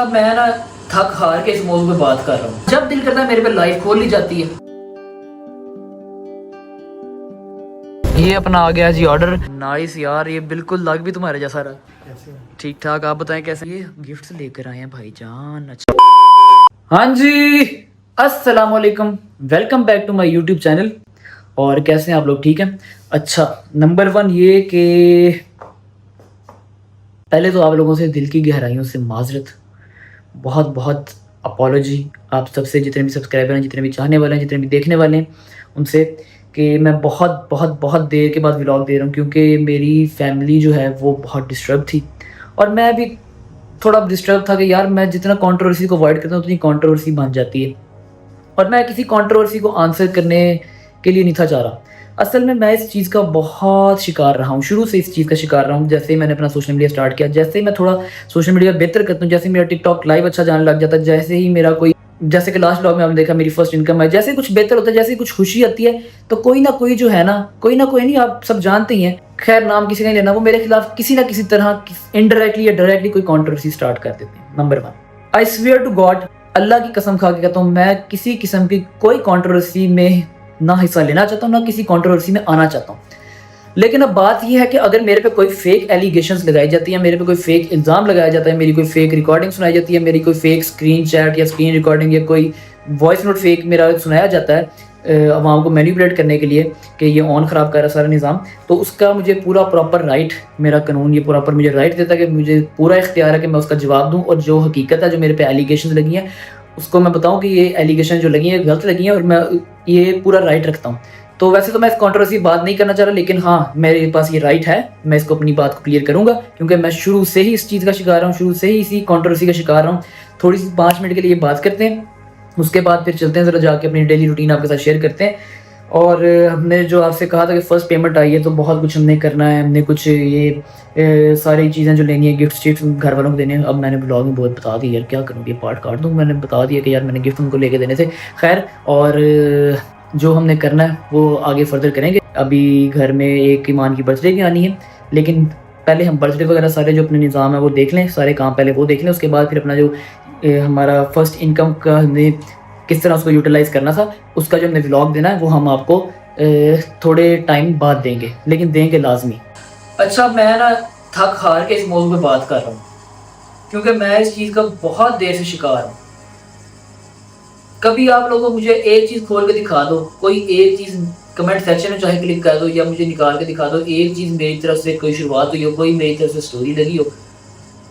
अच्छा मैं ना थक हार के इस मौजूद पे बात कर रहा हूँ। जब दिल करता है मेरे पे लाइफ खोल ली जाती है। ये अपना आ गया जी ऑर्डर। नाइस यार, ये बिल्कुल लग भी तुम्हारे जैसा रहा। ठीक ठाक, आप बताएं कैसे? ये गिफ्ट्स लेकर आए हैं भाईजान। अच्छा हाँ जी, अस्सलाम वालेकुम, welcome back to my YouTube channel. और कैसे हैं आप लोग? ठीक हैं। अच्छा, नंबर 1 ये कि पहले तो आप लोगों से दिल की गहराइयों से माजरत, बहुत बहुत अपॉलॉजी आप सबसे, जितने भी सब्सक्राइबर हैं, जितने भी चाहने वाले हैं, जितने भी देखने वाले हैं, उनसे कि मैं बहुत बहुत बहुत देर के बाद व्लॉग दे रहा हूँ क्योंकि मेरी फैमिली जो है वो बहुत डिस्टर्ब थी और मैं भी थोड़ा डिस्टर्ब था कि यार मैं जितना कंट्रोवर्सी को अवॉइड करता हूँ उतनी कंट्रोवर्सी बन जाती है और मैं किसी कंट्रोवर्सी को आंसर करने के लिए नहीं था चाह रहा। असल में मैं इस चीज़ का बहुत शिकार रहा हूँ, शुरू से इस चीज़ का शिकार रहा हूँ। जैसे ही मैंने अपना सोशल मीडिया स्टार्ट किया, जैसे ही मैं थोड़ा सोशल मीडिया बेहतर करता हूँ, जैसे ही मेरा टिकटॉक लाइव अच्छा जाने लग जाता है, जैसे ही मेरा कोई, जैसे कि लास्ट ब्लॉग में आपने देखा मेरी फर्स्ट इनकम है, जैसे कुछ बेहतर होता है, जैसे कुछ खुशी आती है तो कोई ना कोई जो है ना, कोई ना कोई नहीं, आप सब जानते ही हैं, खैर नाम किसी का नहीं लेना, वो मेरे खिलाफ किसी ना किसी तरह इनडायरेक्टली या डायरेक्टली कोई कंट्रोवर्सी स्टार्ट कर देते हैं। Number 1, I swear to God, अल्लाह की कसम खा के कहता हूँ, मैं किसी किस्म की कोई कंट्रोवर्सी में ना हिस्सा लेना चाहता हूँ, ना किसी कंट्रोवर्सी में आना चाहता हूँ। लेकिन अब बात यह है कि अगर मेरे पे कोई फेक एलिगेशंस लगाई जाती है, मेरे पे कोई फेक इल्ज़ाम लगाया जाता है, मेरी कोई फेक रिकॉर्डिंग सुनाई जाती है, मेरी कोई फेक स्क्रीन चैट या स्क्रीन रिकॉर्डिंग या कोई वॉइस नोट फेक मेरा सुनाया जाता है अवाम को मैनिपुलेट करने के लिए कि ये ऑन ख़राब कर रहा है सारा निज़ाम, तो उसका मुझे पूरा प्रॉपर राइट, मेरा कानून ये प्रॉपर मुझे राइट देता है कि मुझे पूरा इख्तियार है कि मैं उसका जवाब दूँ और जो हकीकत है, जो मेरे पे एलिगेशन लगी हैं, उसको मैं बताऊँ कि ये एलिगेशन जो लगी हैं गलत लगी हैं और मैं ये पूरा राइट रखता हूँ। तो वैसे तो मैं इस कंट्रोवर्सी बात नहीं करना चाह रहा, लेकिन हाँ मेरे पास ये राइट है, मैं इसको अपनी बात को क्लियर करूंगा क्योंकि मैं शुरू से ही इस चीज़ का शिकार रहा हूँ, शुरू से ही इसी कंट्रोवर्सी का शिकार रहा हूँ। थोड़ी सी 5 मिनट के लिए बात करते हैं, उसके बाद फिर चलते हैं ज़रा जाके अपनी डेली रूटीन आपके साथ शेयर करते हैं। और हमने जो आपसे कहा था कि फ़र्स्ट पेमेंट आई है तो बहुत कुछ हमने करना है, हमने कुछ ये सारी चीज़ें जो लेनी है, गिफ्ट शिफ्ट घर वालों को देने हैं। अब मैंने ब्लॉग में बहुत बता दिया यार, क्या करूँ, ये पार्ट काट दूँ, मैंने बता दिया कि यार मैंने गिफ्ट उनको लेके देने थे। खैर, और जो हमने करना है वो आगे फर्दर करेंगे। अभी घर में एक ईमान की बर्थडे भी आनी है, लेकिन पहले हम बर्थडे वगैरह सारे जो अपने निज़ाम है वो देख लें, सारे काम पहले वो देख लें, उसके बाद फिर अपना जो हमारा फर्स्ट इनकम का हमने किस तरह उसको यूटिलाइज़ करना था, उसका जो हमने व्लॉग देना है वो हम आपको थोड़े टाइम बाद देंगे, लेकिन देंगे लाजमी। अच्छा मैं ना थक हार के इस मौजूद पे बात कर रहा हूँ क्योंकि मैं इस चीज़ का बहुत देर से शिकार हूँ। कभी आप लोगों को मुझे एक चीज़ खोल के दिखा दो, कोई एक चीज़ कमेंट सेक्शन में चाहे क्लिक कर दो या मुझे निकाल के दिखा दो, एक चीज़ मेरी तरफ से कोई शुरुआत हुई हो, कोई मेरी तरफ से स्टोरी लगी हो।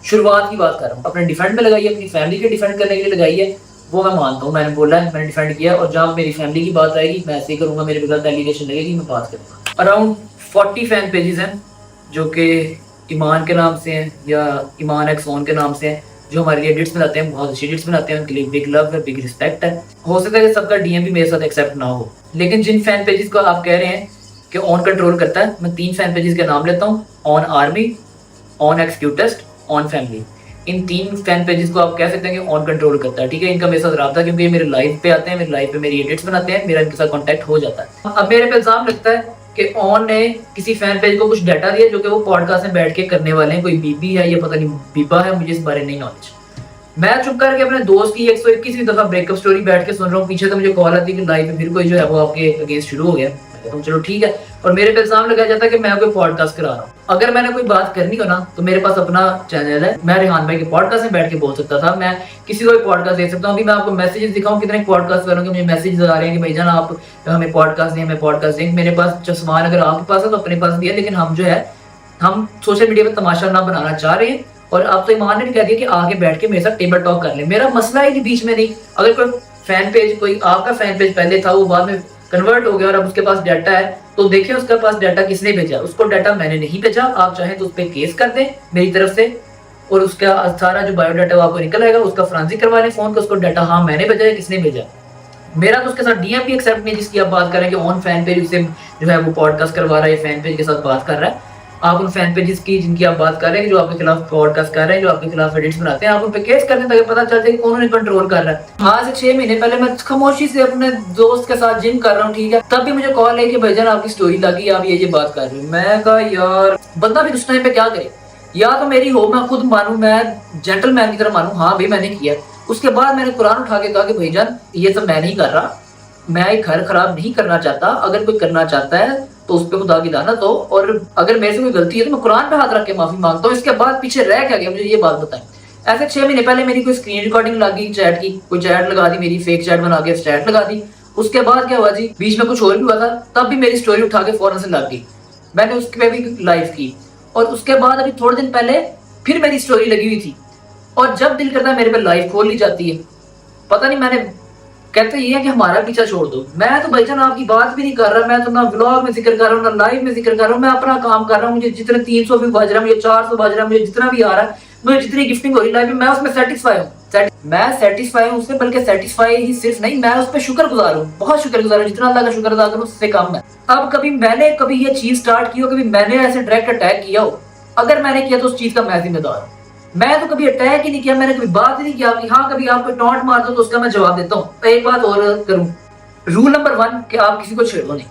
शुरुआत की बात कर रहा हूँ, अपने डिफेंड में लगाई है, अपनी फैमिली के डिफेंड करने के लिए लगाई है, वो मैं मानता हूँ, मैंने बोला है, मैंने डिफेंड किया। और जब मेरी फैमिली की बात आएगी मैं ऐसे ही करूँगा, मेरे पे गलत एलिगेशन लगेगी, मैं बात करूँगा। अराउंड 40 फैन पेजेस हैं जो कि ईमान के नाम से हैं या ईमान एक्स ऑन के नाम से हैं, जो हमारे लिए एडिट्स बनाते हैं, बहुत अच्छी एडिट्स बनाते हैं, उनके लिए बिग लव है, बिग रिस्पेक्ट है। हो सकता है कि सबका डीएम भी मेरे साथ एक्सेप्ट ना हो, लेकिन जिन फैन पेजेस को आप कह रहे हैं कि ऑन कंट्रोल करता है, मैं 3 फैन पेजेस के नाम लेता हूँ, on army, on x cutest, on family. In 3 fan pages को आप कह सकते हैं कि ऑन कंट्रोल करता है, ठीक है। इनका मेरे साथ रब्ता, क्योंकि ये मेरे लाइव पे आते हैं, मेरे लाइव पे मेरी एडिट्स बनाते हैं, मेरा इनके साथ कॉन्टैक्ट हो जाता है। अब मेरे पे इल्जाम लगता है कि ऑन ने किसी फैन पेज को कुछ डाटा दिया जो कि वो पॉडकास्ट में बैठ के करने वाले हैं, कोई बीबी है या पता नहीं बीबा है, मुझे इस बारे नहीं नॉलेज। मैं चुप करके अपने दोस्त की 121वीं दफा ब्रेकअप स्टोरी बैठ के सुन रहा हूँ, पीछे तो मुझे कॉल आती है कि लाइव में फिर कोई जो है वो आपके अगेंस्ट शुरू हो गया। तो चलो ठीक है, और मेरे पे इल्जाम लगाया जाता है कि मैं कोई पॉडकास्ट करा रहा हूँ। अगर मैंने कोई बात करनी हो ना तो मेरे पास अपना चैनल है, मैं रेहान भाई के पॉडकास्ट में बैठ के बोल सकता था, मैं किसी को भी पॉडकास्ट दे सकता हूँ। अभी मैं आपको मैसेजेस दिखाऊं, कितने पॉडकास्ट करूँगी, मुझे मैसेज आ रहे हैं कि भाईजान आप हमें पॉडकास्ट दें, हमें पॉडकास्ट दें। मेरे पास चश्मान अगर आपके पास है तो अपने पास भी है, लेकिन हम जो है हम सोशल मीडिया पर तमाशा ना बनाना चाह रहे हैं। और आप तो ईमान ने भी कह दिया कि आगे बैठ के मेरे साथ टेबल टॉक कर ले, मेरा मसला है कि बीच में नहीं। अगर कोई फैन पेज, कोई आपका फैन पेज पहले था, वो बाद में कन्वर्ट हो गया और अब उसके पास डाटा है, तो देखिए उसके पास डाटा किसने भेजा, उसको डाटा मैंने नहीं भेजा। आप चाहें तो उस पर केस कर दें मेरी तरफ से, और उसका सारा जो बायोडाटा वो आपको निकल आएगा, उसका फ्रांसिक करवा लें फोन को, उसको डाटा हाँ मैंने भेजा है, किसने भेजा। मेरा तो उसके साथ डीएम भी एक्सेप्ट नहीं, जिसकी आप बात कर रहे हैं कि ऑन फैन पेज उसे जो है वो पॉडकास्ट करवा रहा है, फैन पेज के साथ बात कर रहा है। आप उन फैन पेजेस की जिनकी आप बात कर रहे हैं, जो आपके खिलाफ पॉडकास्ट कर रहे हैं, जो आपके खिलाफ एडिट्स बनाते हैं, आप उन पे केस कर दें ताकि पता चल जाए कि कौन उन्हें कंट्रोल कर रहा है। आज से 6 महीने पहले मैं खामोशी से अपने दोस्त के साथ जिम कर रहा हूँ, ठीक है, तब भी मुझे कॉल है कि भाईजान आपकी स्टोरी लगी, आप ये बात कर रहे हो। मैं कहा यार बंदा भी उस टाइम पे क्या करे, या तो मेरी हो, मैं खुद मानूं, मैं जेंटलमैन की तरह मानूं, हाँ भाई मैंने किया, उसके बाद मैंने कुरान उठा के कहा कि भाईजान ये सब मैं नहीं कर रहा, मैं एक घर खराब नहीं करना चाहता, अगर कोई करना चाहता है तो उस पर खुदा की लानत दो, और अगर मेरे से कोई गलती है तो मैं कुरान पे हाथ रख के माफी मांगता हूँ। इसके बाद पीछे रह क्या गया मुझे ये बात बताएं। ऐसे 6 महीने पहले मेरी कोई स्क्रीन रिकॉर्डिंग लग गई चैट की, कोई चैट लगा दी मेरी, फेक चैट बना के चैट लगा दी। उसके बाद क्या हुआ जी, बीच में कुछ और भी हुआ था, तब भी मेरी स्टोरी उठा के फौरन से लग गई, मैंने उस पे भी लाइव की। और उसके बाद अभी थोड़े दिन पहले फिर मेरी स्टोरी लगी हुई थी, और जब दिल करता है मेरे पे लाइव खोल ली जाती है। पता नहीं, मैंने कहते ये है कि हमारा पीछा छोड़ दो। मैं तो भाईजान आपकी बात भी नहीं कर रहा, मैं तो ना व्लॉग में जिक्र कर रहा हूँ, ना लाइव में जिक्र कर रहा हूँ, मैं अपना काम कर रहा हूँ। मुझे जितने 300 भी बज रहा है, मुझे 400 बज रहा है, मुझे जितना भी आ रहा है, मुझे जितनी गिफ्टिंग हो रही लाइव में, मैं उसमें सेटिस्फाई हूँ। मैं सेटिस्फाई हूँ उससे, बल्कि सेटिस्फाई ही सिर्फ नहीं, मैं उस पर शुक्रगुजार हूँ, बहुत शुक्रगुजार हूँ। जितना अल्लाह का शुक्र अदा करूँ उससे कम है। अब कभी ये चीज स्टार्ट की हो, कभी मैंने ऐसे डायरेक्ट अटैक किया हो, अगर मैंने किया तो उस चीज का मैं जिम्मेदार हूँ। मैं तो कभी अटैक ही नहीं किया, मैंने कभी बात ही नहीं किया कि हाँ कभी आप कोई टॉन्ट मार दो तो उसका मैं जवाब देता हूँ। एक बात और करूँ, रूल नंबर 1 कि आप किसी को छेड़ो नहीं।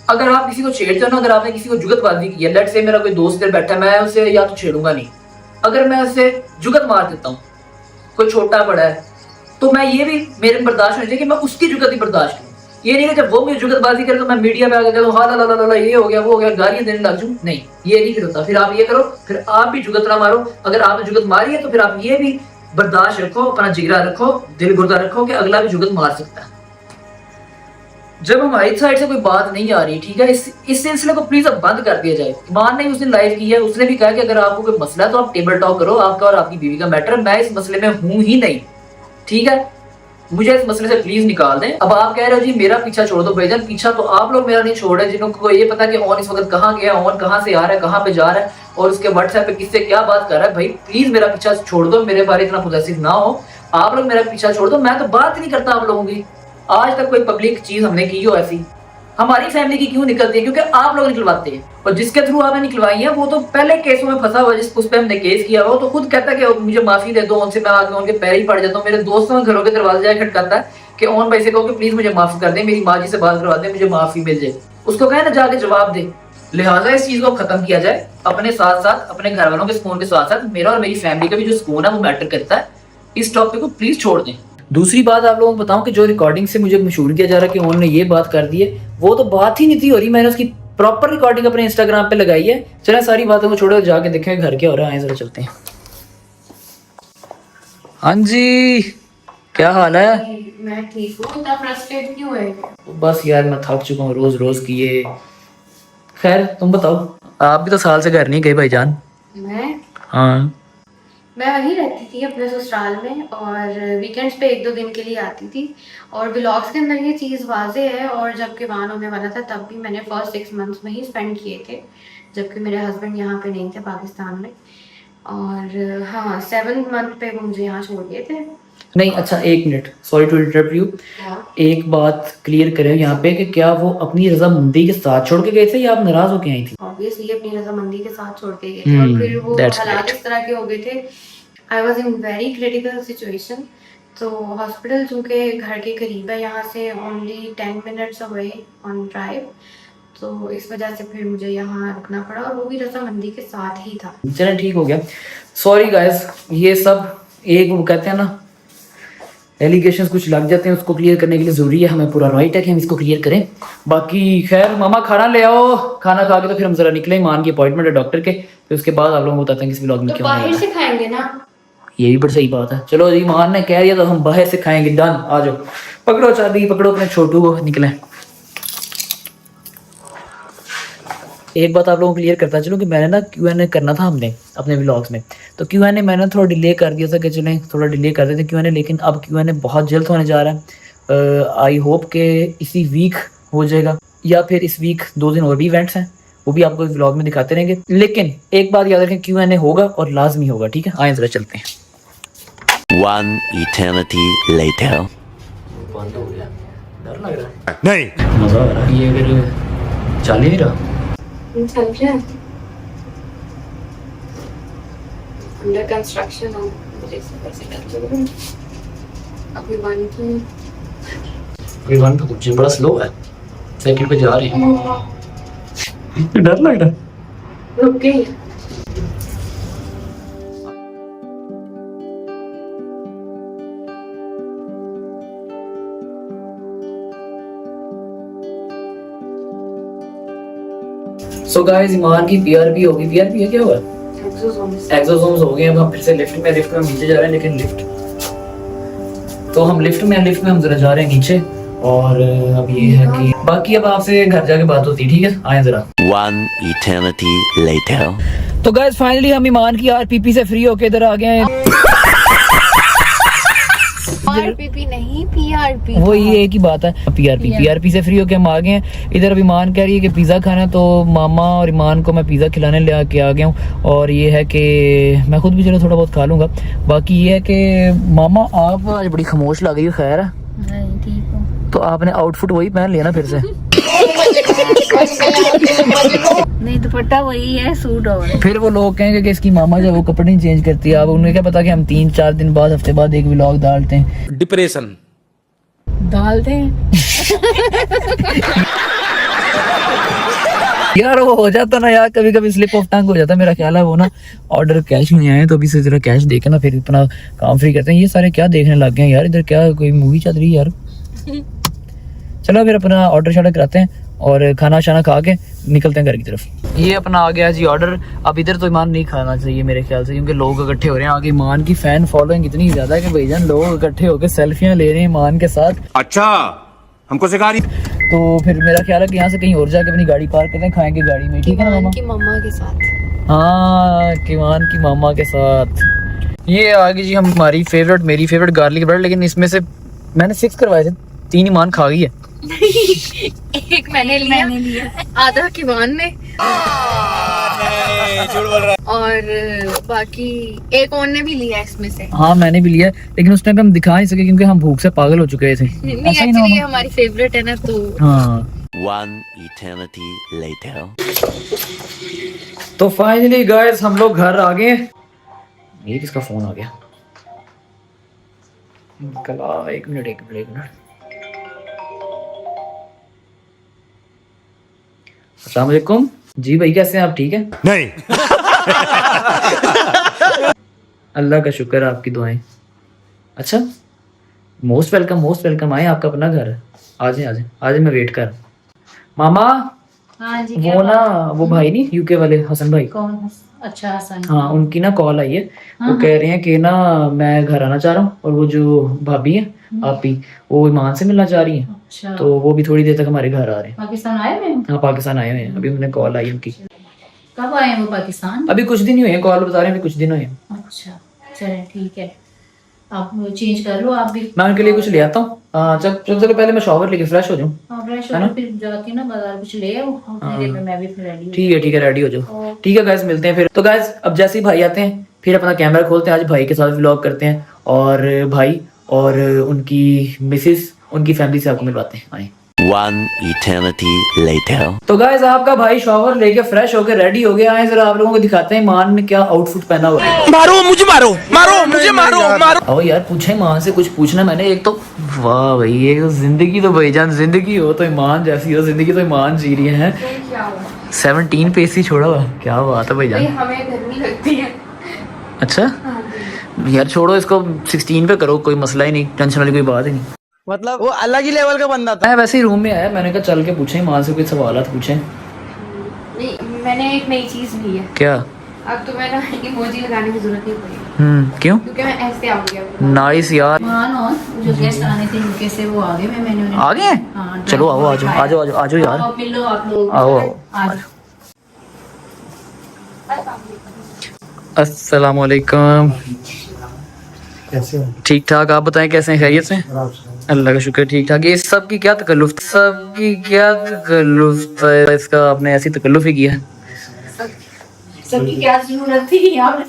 अगर आप किसी को छेड़ते हो ना, अगर आपने किसी को जुगतबाजी की है, लेट से मेरा कोई दोस्त बैठा है, मैं उसे या तो छेड़ूंगा नहीं। अगर मैं उसे जुगत मार देता हूँ, कोई छोटा बड़ा है, तो मैं ये भी मेरे में बर्दाश्त होनी चाहिए कि मैं उसकी जुगत ही बर्दाश्त करूँ। ये नहीं कि जब वो मुझे जुगतबाजी करे तो मैं मीडिया पे आके कहूँ हाँ ला ला ला ये हो गया वो हो गया, गालियां देने लग जाऊँ। नहीं, ये नहीं फिर होता। फिर आप ये करो, फिर आप भी जुगत ना मारो। अगर आपने जुगत मारी है तो फिर आप ये भी बर्दाश्त रखो, अपना जिगरा रखो, दिल गुर्दा रखो कि अगला भी जुगत मार सकता है। जब हमारी साइड से कोई बात नहीं आ रही, ठीक है, इस सिलसिले को प्लीज अब बंद कर दिया जाए। ईमान ने उस दिन लाइव की है, उसने भी कहा कि अगर आपको कोई मसला है तो आप टेबल टॉक करो, आपका और आपकी बीवी का मैटर, मैं इस मसले में हूं ही नहीं, ठीक है, मुझे इस मसले से प्लीज निकाल दें। अब आप कह रहे हो जी मेरा पीछा छोड़ दो, भाईजान पीछा तो आप लोग मेरा नहीं छोड़ रहे, जिनको ये पता कि ऑन इस वक्त कहाँ गया, ऑन कहाँ से आ रहा है, कहाँ पे जा रहा है, और उसके व्हाट्सएप पे किससे क्या बात कर रहा है। भाई प्लीज मेरा पीछा छोड़ दो, मेरे बारे इतना पॉजिटिव ना हो, आप लोग मेरा पीछा छोड़ दो। मैं तो बात ही नहीं करता आप लोगों की, आज तक कोई पब्लिक चीज हमने की हो ऐसी, हमारी फैमिली की क्यों निकलती है, क्योंकि आप लोग निकलवाते हैं। और जिसके थ्रू आपने निकलवाई है वो तो पहले केसों में फंसा हुआ, जिस उस पर हमने केस किया हुआ, तो खुद कहता है कि मुझे माफी दे दो, उनसे मैं आगे उनके पैर ही पड़ जाता हूँ। मेरे दोस्तों के घरों के दरवाजे जाकर खटकाता है कि ओन भाई से कहो कि प्लीज मुझे माफ कर दे, मेरी माँ जी से बात करवा दे, मुझे माफी मिल जाए। उसको कहे ना जाके जवाब दे। लिहाजा इस चीज को खत्म किया जाए, अपने साथ साथ अपने घर वालों के सुकून के साथ साथ मेरा और मेरी फैमिली का भी जो सुकून है वो मैटर करता है। इस टॉपिक को प्लीज छोड़ दें। दूसरी बात आप लोगों को बताऊं कि जो रिकॉर्डिंग से मुझे मशहूर किया जा रहा है कि उन्होंने ये बात कर दी है, वो तो बात ही नहीं थी हो रही, मैंने उसकी प्रॉपर रिकॉर्डिंग अपने इंस्टाग्राम पे लगाई है। चलें सारी बातों को छोड़ो, जाके देखें घर क्या हो रहा है, जरा चलते हैं। हाँ जी, क्या हाल है? मैं ठीक हूँ। इतना फ्रस्ट्रेट क्यों है? बस यार मैं थक चुका हूँ रोज रोज की ये। खैर तुम बताओ, आप भी तो साल से घर नहीं गए भाईजान। मैं हाँ, वहीं रहती थी अपने ससुराल में, और वीकेंड्स पे 1-2 दिन के लिए आती थी। और ब्लॉग्स के अंदर ये चीज़ वाजे है, और जब किवान होने वाला था तब भी मैंने फर्स्ट 6 मंथ्स में ही स्पेंड किए थे, जबकि मेरे हस्बैंड यहाँ पे नहीं थे, पाकिस्तान में। और हाँ, 7th मंथ पे वो मुझे यहाँ छोड़ गए थे। नहीं अच्छा एक minute, sorry to interrupt you, एक बात क्लियर करें यहाँ पे कि क्या वो अपनी रजामंदी के साथ छोड़ के गए थे या आप नाराज होके आई थी? ऑब्वियसली अपनी रजामंदी के साथ छोड़ के गए थे, और फिर वो हालात इस तरह के हो गए थे। I was in very critical situation. तो हॉस्पिटल चूँकि घर के करीब है यहाँ से, only 10 minutes away on drive, तो इस वजह से फिर मुझे यहाँ रुकना पड़ा, और वो भी रजामंदी के साथ ही था। चलें ठीक हो गया, सॉरी गाइस। ये सब एक वो कहते हैं ना, एलिगेशंस कुछ लग जाते हैं, उसको क्लियर करने के लिए ज़रूरी है, हमें पूरा राइट है कि हम इसको क्लियर करें। बाकी खैर मामा खाना ले आओ, खाना खा के तो फिर हम जरा निकले, मान की अपॉइंटमेंट है डॉक्टर के, फिर उसके बाद आप लोगों को बताते हैं किस व्लॉग में तो क्या बाहर से खाएंगे ना? ये भी बड़ी सही बात है। चलो जी, मान ने कह दिया तो हम बाहर से खाएंगे, डन। आ जाओ, पकड़ो चाबी, पकड़ो अपने छोटू को, निकले। एक बात आप लोगों को क्लियर करता चलो कि मैंने ना Q&A करना था हमने अपने व्लॉग्स में, तो Q&A मैंने थोड़ा डिले कर दिया था कि चलें थोड़ा डिले कर देते Q&A, लेकिन अब Q&A बहुत जल्द होने जा रहा है। आई होप कि इसी वीक हो जाएगा, या फिर इस वीक 2 दिन और भी इवेंट्स हैं, वो भी आपको व्लॉग में दिखाते रहेंगे। लेकिन एक बात याद रखें, Q&A होगा और लाजमी होगा, ठीक है? आए जरा चलते हैं। One eternity later. बंद हो गया, डर लग रहा है। नहीं, मजा आ रहा है, ये अगर चल ही नहीं रहा। चल रहा है, अंडर कंस्ट्रक्शन हो, मुझे से डर लग रहा है। अभी वन पे कुछ बड़ा स्लो है, सेकंड पे जा रहे हैं, डर लग रहा है। रुक गई। सो गाइस ईमान की पीआरपी होगी, पीआरपी है क्या हुआ, एक्सोसोम्स हो गए। अब हम फिर से लिफ्ट में हम नीचे जा रहे हैं, लेकिन लिफ्ट तो हम लिफ्ट में हम जरा जा रहे हैं नीचे। और अब ये है कि बाकी अब आपसे घर जाके बात होती है, ठीक है, आए जरा। One eternity later. तो गाइस फाइनली हम ईमान की आरपीपी से फ्री होके इधर आ गए हैं। आरपीपी नहीं पीआरपी, वो ये एक ही बात है, पीआरपी से फ्री होके हम आ गए हैं इधर। अब ईमान कह रही है कि पिज़्ज़ा खाना है, तो मामा और ईमान को मैं पिज़्ज़ा खिलाने ले आके आ गया हूँ। और ये है कि मैं खुद भी चलो थोड़ा बहुत खा लूँगा। बाकी ये है कि मामा आप आज बड़ी खामोश लग रही हो, खैर है? ठीक हो तो आपने आउटफिट वही पहन लिया ना फिर से? नहीं, दुपट्टा वही है, सूट और फिर वो लोग कहेंगे कि इसकी मामा जो है वो कपड़े नहीं चेंज करती है। अब उन्हें क्या पता कि हम 3-4 दिन बाद, हफ्ते बाद एक व्लॉग डालते हैं। डिप्रेशन डालते हैं। यार वो हो जाता ना यार, कभी कभी स्लिप ऑफ टंग हो जाता है। मेरा ख्याल है वो ना ऑर्डर कैश नहीं आए, तो अभी से जरा कैश देके ना फिर अपना काम फ्री करते हैं। ये सारे क्या देखने लग गए हैं यार, इधर क्या कोई मूवी चल रही है यार। चलो फिर अपना ऑर्डर शॉर्डर कराते हैं और खाना शाना खा के निकलते हैं घर की तरफ। ये अपना आ गया जी ऑर्डर। अब इधर तो ईमान नहीं खाना चाहिए मेरे ख्याल से, क्योंकि लोग इकट्ठे हो रहे हैं आगे। ईमान की फैन फॉलोइंग इतनी ज्यादा है कि भाईजान लोग इकट्ठे होकर सेल्फियां ले रहे हैं ईमान के साथ। अच्छा हमको सिखा रही। तो फिर मेरा ख्याल है कि यहाँ से कहीं और जाके अपनी गाड़ी पार्क करते हैं, खाएंगे गाड़ी में, ठीक है ना मामा? की मम्मा के साथ। हाँ, ईमान की मामा के साथ। ये आ गई जी हमारी फेवरेट, मेरी फेवरेट गार्लिक ब्रेड। लेकिन इसमें से मैंने 6 करवाए थे, 3 ईमान खा गई है। एक मैंने लिया, आधा किमान ने, और बाकी एक और ने भी लिया इसमें से। हाँ मैंने भी लिया, लेकिन उस टाइम हम दिखा नहीं सके क्योंकि हम भूख से पागल हो चुके थे। नहीं, ऐसा ही ना एक्चुअली मामा? हमारी फेवरेट है ना, तो हाँ। One eternity later. तो फाइनली गाइस हम लोग घर आ गए। ये किसका फोन आ गया? कला एक मिनट। अस्सलाम वालेकुम जी भाई, कैसे हैं आप? ठीक है? नहीं अल्लाह का शुक्र है, आपकी दुआएं। अच्छा, मोस्ट वेलकम आए, आपका अपना घर है। आ जाए मैं वेट कर। मामा हाँ जी। वो ना वो भाई नहीं यूके वाले हसन भाई, कौन? अच्छा, हसन। हाँ उनकी ना कॉल आई है। वो कह रहे हैं कि ना मैं घर आना चाह रहा हूँ, और वो जो भाभी है आपी, वो ईमान से मिलना चाह रही है। अच्छा, तो वो भी थोड़ी देर तक हमारे घर आ रहे हैं। पाकिस्तान आए हुए हैं? हाँ पाकिस्तान आए हुए हैं, अभी उन्हें कॉल आई उनकी। कब आए हैं वो पाकिस्तान? अभी कुछ दिन ही हुए हैं, कॉल बता रहे हैं अभी कुछ दिन हुए हैं। अच्छा चलें, ठीक है, आप चेंज कर लो आप भी। मैं उनके लिए कुछ ले आता हूँ। चलो पहले मैं शॉवर लेके फ्रेश हो जाऊँ। फ्रेश है ना? हो, फिर जाके ना बाजार कुछ ले आओ, अपने लिए मैं भी फिर रेडी हूँ। ठीक है रेडी हो जाओ। ठीक है गाइस, मिलते हैं फिर। तो गाइस अब जैसे ही भाई आते हैं फिर अपना कैमरा खोलते हैं, आज भाई के साथ व्लॉग करते हैं, और भाई और उनकी मिसेस, उनकी फैमिली से आपको मिलवाते हैं। आए। One eternity later. तो गाइस आपका भाई शॉवर लेके फ्रेश होके रेडी हो गया है। जरा आप लोगों को दिखाते हैं मान ने क्या आउटफिट पहना हुआ है। मारो मुझे, मारो। आओ यार पूछे ईमान से कुछ पूछना मैंने। एक तो वाह भाई, ये तो जिंदगी तो भाईजान जिंदगी हो तो ईमान जैसी हो, जिंदगी तो ईमान जी रही है। 17 पे एसी छोड़ा हुआ, क्या बात है भाईजान। हमें गर्मी लगती है। अच्छा यार छोड़ो इसको, 16 पे करो, कोई मसला ही नहीं, टेंशन वाली कोई बात ही नहीं। मतलब वो अलग ही लेवल का बंदा था। मैं वैसे ही रूम में आया, मैंने कहा चल के पूछे ईमान से कोई सवालात पूछे। नहीं, मैंने एक नई चीज ली है। क्या? अब तो मैं ना इमोजी लगाने की जरूरत नहीं पड़ी, क्यों? क्योंकि मैं ऐसे आ गया। नाइस यार। मान और जो गेस्ट आने थे यूके से वो आ गए, मैंने उन्हें आ गए? हाँ, चलो आओ आ जाओ यार, आओ, मिल लो आप लोग। आओ आज अस्सलाम वालेकुम। कैसे हो? ठीक ठाक, आप बताएं कैसे हैं, खैरियत से? अल्लाह का शुक्र ठीक ठाक। ये सबकी क्या तकल्लुफ है इसका, आपने ऐसी तकल्लुफ ही किया। सबकी क्या जरूरत थी यहाँ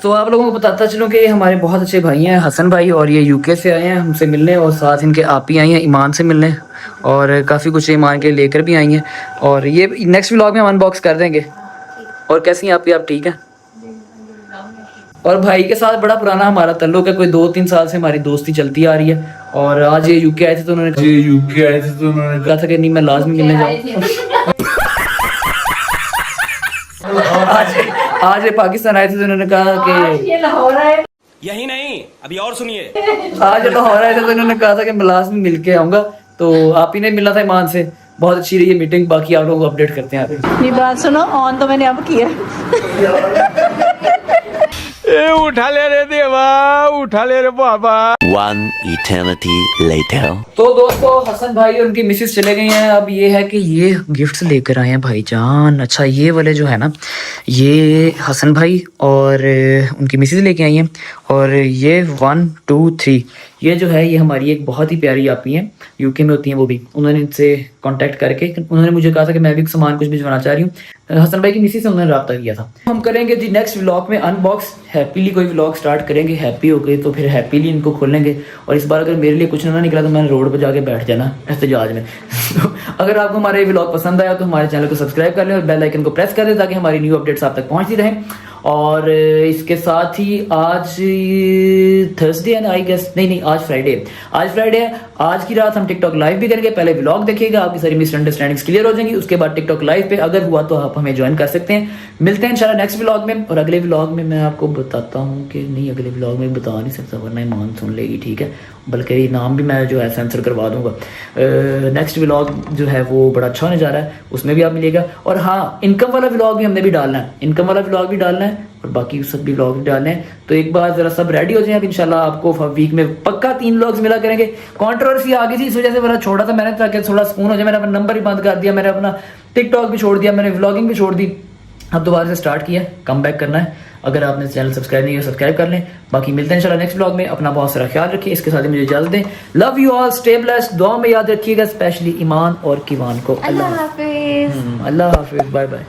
तो आप लोगों को बताता चलूं कि ये हमारे बहुत अच्छे भाई हैं हसन भाई, और ये यूके से आए हैं हमसे मिलने, और साथ इनके आप ही आई हैं ईमान से मिलने, और काफ़ी कुछ ईमान के लेकर भी आई हैं, और ये नेक्स्ट व्लॉग में हम अनबॉक्स कर देंगे। और कैसी हैं आप ठीक है? और भाई के साथ बड़ा पुराना हमारा ताल्लुक है, कोई 2-3 साल से हमारी दोस्ती चलती आ रही है। और आज ये यूके आए थे तो उन्होंने कहा था कि नहीं मैं लाजमी मिलने जाऊँ। आज ये पाकिस्तान आए थे तो उन्होंने कहा कि ये लाहौर है। यही नहीं, अभी और सुनिए। आज लाहौर आए थे तो उन्होंने कहा था कि मैं लाजमी मिल के आऊँगा। तो आप ही ने मिला था ईमान से, बहुत अच्छी रही है मीटिंग, बाकी आप लोगों को अपडेट करते हैं आगे। ये बात सुनो, ऑन तो मैंने अब किया। उठा ले रे देवा, उठा ले रे बाबा। One eternity later. तो दोस्तों हसन भाई और उनकी मिसेस चले गई हैं। अब ये है कि ये गिफ्ट्स लेकर आए हैं भाईजान। अच्छा ये वाले जो है ना, ये हसन भाई और उनकी मिसेस लेके आई हैं। और ये 1 2 3 ये जो है ये हमारी एक बहुत ही प्यारी आपी हैं, यूके में होती हैं वो भी। उन्होंने इनसे कांटेक्ट करके उन्होंने मुझे कहा था कि मैं भी सामान कुछ भिजवाना चाह रही हूँ। हसन भाई की मिसेस से उन्होंने रब्ता किया था। हम करेंगे जी नेक्स्ट व्लॉग में अनबॉक्स, हैप्पीली कोई व्लॉग स्टार्ट करेंगे। हैप्पी हो गए तो फिर हैप्पीली इनको खोलेंगे। और इस बार अगर मेरे लिए कुछ ना निकला तो मैंने रोड पर जाके बैठ जाना एहतजाज में। तो अगर आपको हमारा ये व्लॉग पसंद आया तो हमारे चैनल को सब्सक्राइब कर लें और बेल आइकन को प्रेस कर दें ताकि हमारी न्यू अपडेट्स आप तक पहुंचती रहें। और इसके साथ ही आज थर्सडे है ना, आई गेस, नहीं आज फ्राइडे है। आज की रात हम टिकटॉक लाइव भी करेंगे। पहले व्लॉग देखिएगा, आपकी सारी मिसअंडरस्टैंडिंग्स क्लियर हो जाएंगी। उसके बाद टिकटॉक लाइव पे अगर हुआ तो आप हमें ज्वाइन कर सकते हैं। मिलते हैं इंशाल्लाह नेक्स्ट व्लॉग में। और अगले व्लॉग में मैं आपको बताता हूँ कि नहीं, अगले व्लॉग में बता नहीं सकता वरना ईमान सुन लेगी, ठीक है। बल्कि नाम भी मैं जो है सेंसर करवा दूंगा। नेक्स्ट व्लॉग जो है वो बड़ा अच्छा होने जा रहा है, उसमें भी आप मिलेगा। और हाँ, इनकम वाला व्लॉग भी हमने भी डालना है, इनकम वाला व्लॉग भी डालना है और बाकी सब भी व्लॉग डालने हैं। तो एक बार जरा सब रेडी हो जाए। अब इंशाल्लाह आपको वीक में पक्का 3 व्लॉग्स मिला करेंगे। कंट्रोवर्सी आ गई थी, इस वजह से मेरा छोड़ा था मैंने, ताकि थोड़ा सुकून हो जाए। मैंने अपना नंबर ही बंद कर दिया, मैंने अपना टिकटॉक भी छोड़ दिया, मैंने व्लॉगिंग भी छोड़ दी। अब दोबारा से स्टार्ट किया, कम बैक करना है। अगर आपने चैनल सब्सक्राइब नहीं किया सब्सक्राइब कर लें। बाकी मिलते हैं इंशाल्लाह नेक्स्ट व्लॉग में। अपना बहुत सारा ख्याल रखिए। इसके साथ ही मुझे इजाजत दें। Love you all, stay blessed, दुआ में याद रखिएगा, स्पेशली ईमान और किवान को। अल्लाह हाफिज। अल्लाह हाफिज, बाय बाय।